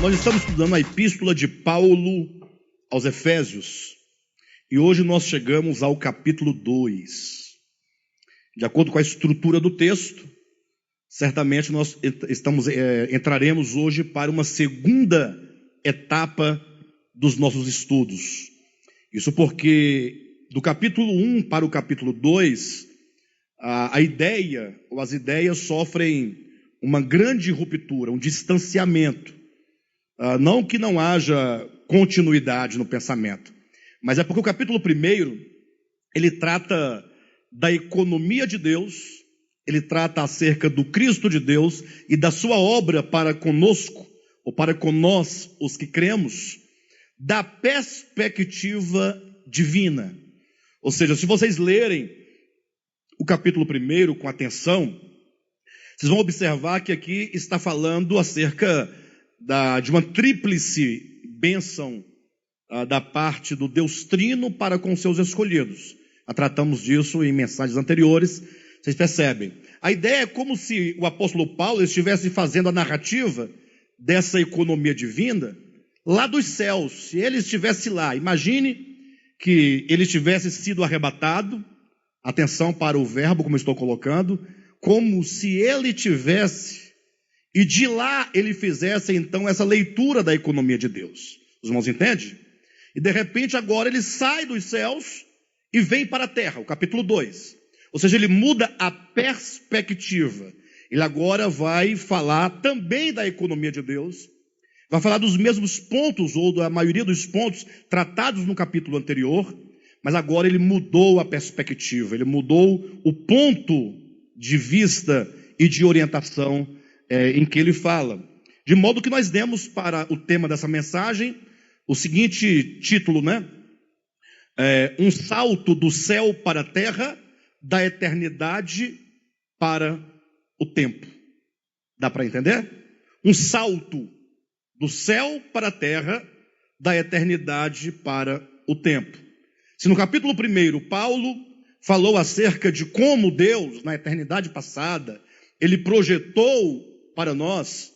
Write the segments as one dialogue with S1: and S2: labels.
S1: Nós estamos estudando a epístola de Paulo aos Efésios e hoje nós chegamos ao capítulo 2. De acordo com a estrutura do texto, certamente nós entraremos hoje para uma segunda etapa dos nossos estudos. Isso porque do capítulo 1 para o capítulo 2, a ideia ou as ideias sofrem uma grande ruptura, um distanciamento. Não que não haja continuidade no pensamento, mas é porque o capítulo 1, ele trata da economia de Deus, ele trata acerca do Cristo de Deus e da sua obra para conosco, ou para com nós, os que cremos, da perspectiva divina. Ou seja, se vocês lerem o capítulo 1 com atenção, vocês vão observar que aqui está falando acerca de uma tríplice bênção da parte do Deus Trino para com seus escolhidos. Já tratamos disso em mensagens anteriores, vocês percebem. A ideia é como se o apóstolo Paulo estivesse fazendo a narrativa dessa economia divina lá dos céus. Se ele estivesse lá, imagine que ele tivesse sido arrebatado, atenção para o verbo como eu estou colocando, como se ele tivesse, e de lá ele fizesse então essa leitura da economia de Deus. Os irmãos entendem? E de repente agora ele sai dos céus e vem para a terra, o capítulo 2. Ou seja, ele muda a perspectiva. Ele agora vai falar também da economia de Deus, vai falar dos mesmos pontos, ou da maioria dos pontos tratados no capítulo anterior, mas agora ele mudou a perspectiva, ele mudou o ponto de vista e de orientação em que ele fala. De modo que nós demos para o tema dessa mensagem o seguinte título, um salto do céu para a terra, da eternidade para o tempo. Dá para entender? Um salto do céu para a terra, da eternidade para o tempo. Se no capítulo 1, Paulo falou acerca de como Deus, na eternidade passada, ele projetou para nós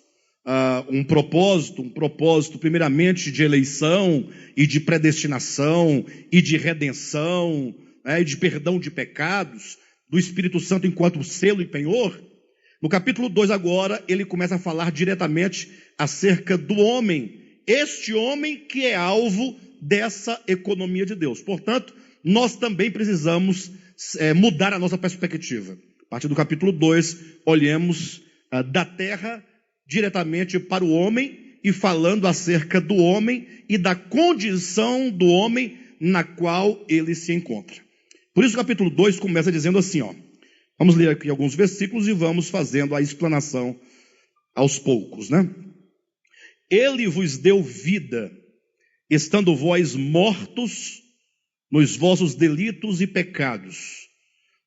S1: um propósito primeiramente de eleição e de predestinação e de redenção, e de perdão de pecados, do Espírito Santo enquanto selo e penhor. No capítulo 2 agora, ele começa a falar diretamente acerca do homem, este homem que é alvo dessa economia de Deus. Portanto, nós também precisamos mudar a nossa perspectiva. A partir do capítulo 2, olhemos da terra diretamente para o homem e falando acerca do homem e da condição do homem na qual ele se encontra. Por isso o capítulo 2 começa dizendo assim, vamos ler aqui alguns versículos e vamos fazendo a explanação aos poucos, Ele vos deu vida, estando vós mortos nos vossos delitos e pecados,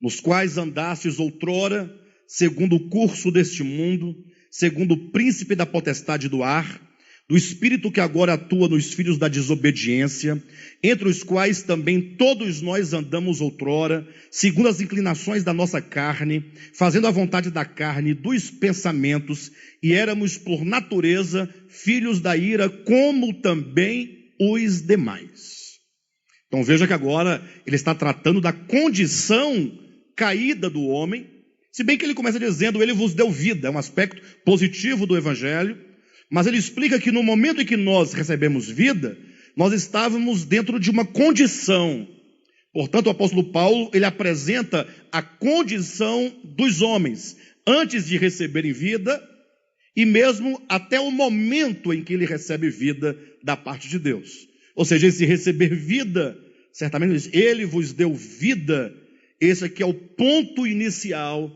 S1: nos quais andastes outrora, segundo o curso deste mundo, segundo o príncipe da potestade do ar, do espírito que agora atua nos filhos da desobediência, entre os quais também todos nós andamos outrora, segundo as inclinações da nossa carne, fazendo a vontade da carne e dos pensamentos, e éramos por natureza filhos da ira, como também os demais. Então veja que agora ele está tratando da condição caída do homem, se bem que ele começa dizendo, ele vos deu vida, é um aspecto positivo do evangelho, mas ele explica que no momento em que nós recebemos vida, nós estávamos dentro de uma condição. Portanto, o apóstolo Paulo, ele apresenta a condição dos homens, antes de receberem vida, e mesmo até o momento em que ele recebe vida da parte de Deus. Ou seja, esse receber vida, certamente ele vos deu vida, esse aqui é o ponto inicial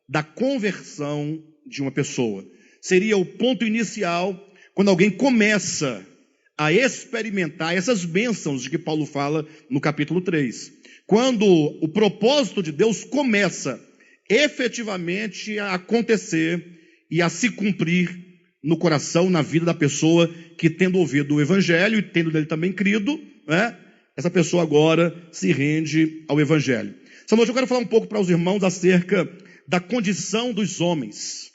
S1: da conversão de uma pessoa. Seria o ponto inicial quando alguém começa a experimentar essas bênçãos de que Paulo fala no capítulo 3. Quando o propósito de Deus começa efetivamente a acontecer e a se cumprir no coração, na vida da pessoa que, tendo ouvido o evangelho e tendo dele também crido, essa pessoa agora se rende ao evangelho. Essa noite eu quero falar um pouco para os irmãos acerca da condição dos homens.